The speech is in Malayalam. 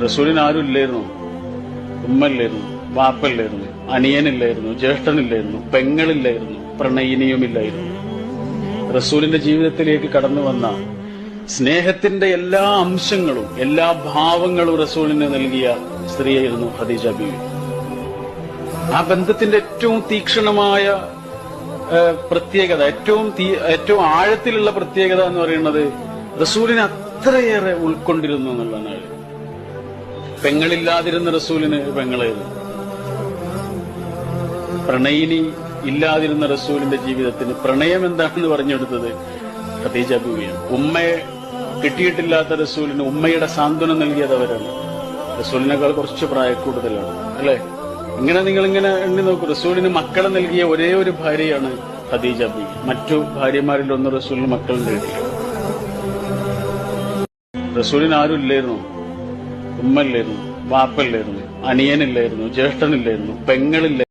റസൂലിന് ആരും ഇല്ലായിരുന്നു. ഉമ്മയില്ലായിരുന്നു, വാപ്പയില്ലായിരുന്നു, അനിയനില്ലായിരുന്നു, ജ്യേഷ്ഠനില്ലായിരുന്നു, പെങ്ങളില്ലായിരുന്നു, പ്രണയിനിയുമില്ലായിരുന്നു. റസൂലിന്റെ ജീവിതത്തിലേക്ക് കടന്നു വന്ന സ്നേഹത്തിന്റെ എല്ലാ അംശങ്ങളും എല്ലാ ഭാവങ്ങളും റസൂലിന് നൽകിയ സ്ത്രീയായിരുന്നു ഖദീജ ബീവി. ആ ബന്ധത്തിന്റെ ഏറ്റവും തീക്ഷണമായ പ്രത്യേകത, ഏറ്റവും ആഴത്തിലുള്ള പ്രത്യേകത എന്ന് പറയുന്നത് റസൂലിനെ അത്രയേറെ ഉൾക്കൊണ്ടിരുന്നു എന്നുള്ളതാണ്. പെങ്ങളില്ലാതിരുന്ന റസൂലിന് പെങ്ങളായിരുന്നു. പ്രണയിനി ഇല്ലാതിരുന്ന റസൂലിന്റെ ജീവിതത്തിന് പ്രണയം എന്താണെന്ന് പറഞ്ഞെടുത്തത് ഖദീജ ബീവിയാണ്. ഉമ്മയെ കിട്ടിയിട്ടില്ലാത്ത റസൂലിന് ഉമ്മയുടെ സാന്ത്വനം നൽകിയത് അവരാണ്. റസൂലിനേക്കാൾ കുറച്ച് പ്രായക്കൂടുതലാണ്, അല്ലെ? നിങ്ങളിങ്ങനെ എണ്ണി നോക്കൂ. റസൂലിന് മക്കളെ നൽകിയ ഒരേ ഒരു ഭാര്യയാണ് ഖദീജ ബീവി. മറ്റു ഭാര്യമാരിലൊന്നും റസൂലിന് മക്കൾ നേടിയില്ല. റസൂലിന് ആരും ഇല്ലായിരുന്നു. ഉമ്മയില്ലായിരുന്നു, വാപ്പയില്ലായിരുന്നു, അനിയനില്ലായിരുന്നു, ജ്യേഷ്ഠനില്ലായിരുന്നു, പെങ്ങളില്ലായിരുന്നു.